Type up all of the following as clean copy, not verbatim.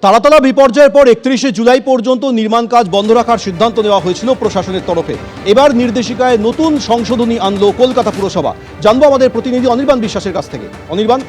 তারাতলা বিপর্যয়ের পর 31শে জুলাই পর্যন্ত নির্মাণ কাজ বন্ধ রাখার সিদ্ধান্ত নেওয়া হয়েছিল প্রশাসনের তরফে। এবার নির্দেশিকায় নতুন সংশোধনী আনলো কলকাতা পুরসভা। জানবো আমাদের প্রতিনিধি অনির্বাণ বিশ্বাসের কাছ থেকে। অনির্বাণ,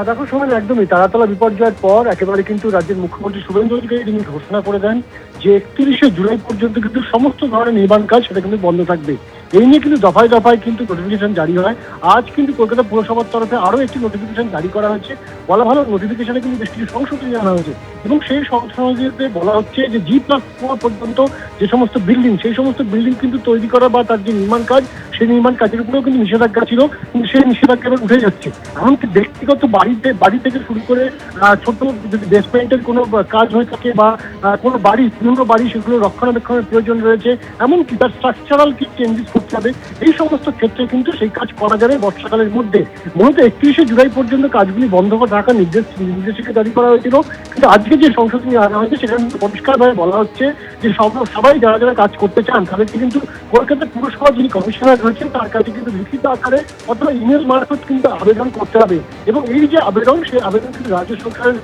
দেখো সময় একদমই তারাতলা বিপর্যয়ের পর একেবারে কিন্তু রাজ্যের মুখ্যমন্ত্রী শুভেন্দু অধিকারী তিনি ঘোষণা করে দেন যে 31শে জুলাই পর্যন্ত কিন্তু সমস্ত ধরনের নির্মাণ কাজ সেটা কিন্তু বন্ধ থাকবে। এই নিয়ে কিন্তু দফায় দফায় কিন্তু নোটিফিকেশন জারি হয়। আজ কিন্তু কলকাতা পুরসভার তরফে আরো একটি নোটিফিকেশন জারি করা হয়েছে। বলা ভালো, নোটিফিকেশনে কিন্তু বেশ কিছু সংশোধনী আনা হয়েছে এবং সেই সংশোধনীতে বলা হচ্ছে যে G+4 পর্যন্ত যে সমস্ত বিল্ডিং, সেই সমস্ত বিল্ডিং কিন্তু তৈরি করা বা তার যে নির্মাণ কাজ, সেই নির্মাণ কাজের উপরেও কিন্তু নিষেধাজ্ঞা ছিল, কিন্তু সেই নিষেধাজ্ঞা এবার উঠে যাচ্ছে। এমনকি ব্যক্তিগত বাড়ি থেকে শুরু করে ছোট যদি বেসমেন্টের কোনো কাজ হয়ে থাকে বা কোনো পুরনো বাড়ি, সেগুলো রক্ষণাবেক্ষণের প্রয়োজন রয়েছে, এমনকি তার স্ট্রাকচারাল কি চেঞ্জেস করতে হবে, এই সমস্ত ক্ষেত্রে কিন্তু সেই কাজ করা যাবে বর্ষাকালের মধ্যে। মূলত 31শে জুলাই পর্যন্ত কাজগুলি বন্ধ করে রাখার নির্দেশিকা জারি করা হয়েছিল, কিন্তু আজকে যে সংশোধনী আনা হয়েছে সেখানে পরিষ্কারভাবে বলা হচ্ছে যে সবাই যারা যারা কাজ করতে চান তাদেরকে কিন্তু কলকাতা পুরসভা যিনি কমিশনার রয়েছেন তার কাছে কিন্তু লিখিত আকারে অথবা ইমেল মারফত কিন্তু আবেদন করতে হবে। এবং এই যে আবেদন, সেই আবেদন কিন্তু রাজ্য সরকারের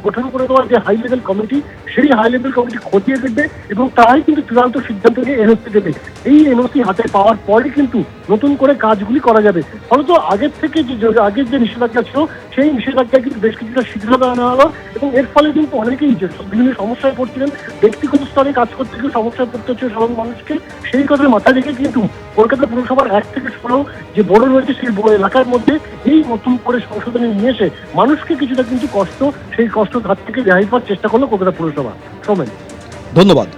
গঠন করে দেওয়া যে হাই লেভেল কমিটি, সেই হাই লেভেল কমিটি খতিয়ে দেখবে এবং তারাই কিন্তু চূড়ান্ত সিদ্ধান্ত নিয়ে এনওসি দেবে। এই এনওসি হাতে পাওয়ার পরে কিন্তু নতুন করে কাজগুলি করা যাবে। ফলত আগের থেকে আগের যে নিষেধাজ্ঞা ছিল, সেই নিষেধাজ্ঞা কিন্তু বেশ কিছুটা শিথিলতা আনা হলো এবং এর ফলে কিন্তু অনেকেই বিভিন্ন সমস্যায় পড়ছিলেন, ব্যক্তিগত স্তরে কাজ করতে গিয়ে সমস্যায় পড়তে হচ্ছে সাধারণ মানুষকে। সেই কথা মাথায় রেখে কিন্তু কলকাতা পুরসভার 1 থেকে 16 যে বড় রয়েছে সেই বড় এলাকার মধ্যে এই নতুন করে সংশোধনী নিয়ে এসে মানুষকে কিছুটা কিন্তু সেই কষ্ট হাত থেকে রেহাই পাওয়ার চেষ্টা করলো কলকাতা পুরসভা। সোমেন, ধন্যবাদ।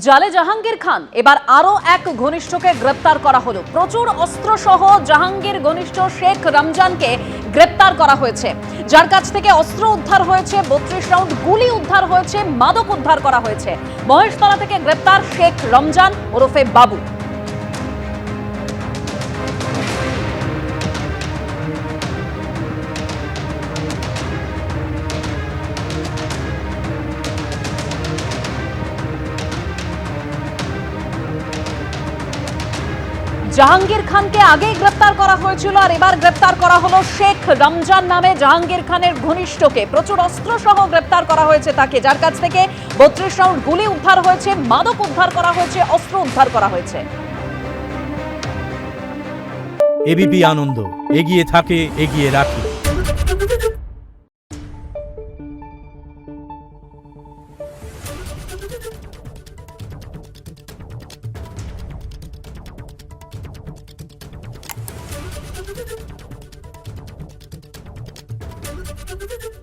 জালে জাহাঙ্গীর খান, এবার আরো এক ঘনিষ্ঠকে গ্রেপ্তার করা হলো। প্রচুর অস্ত্র সহ জাহাঙ্গীর ঘনিষ্ঠ শেখ রমজানকে গ্রেপ্তার করা হয়েছে, যার কাছ থেকে অস্ত্র উদ্ধার হয়েছে, 32 রাউন্ড গুলি উদ্ধার হয়েছে, মাদক উদ্ধার করা হয়েছে। মহেশতলা থেকে গ্রেপ্তার শেখ রমজান ওরফে বাবু। জাহাঙ্গীর খানকে আগেই গ্রেপ্তার করা হয়েছিল, আর এবার গ্রেপ্তার করা হলো শেখ রমজান নামে জাহাঙ্গীর খানের ঘনিষ্ঠকে। প্রচুর অস্ত্র সহ গ্রেপ্তার করা হয়েছে তাকে, যার কাছ থেকে 32 রাউন্ড গুলি উদ্ধার হয়েছে, মাদক উদ্ধার করা হয়েছে, অস্ত্র উদ্ধার করা হয়েছে। এবিপি আনন্দ, এগিয়ে থাকে, এগিয়ে রাখে। Thank you.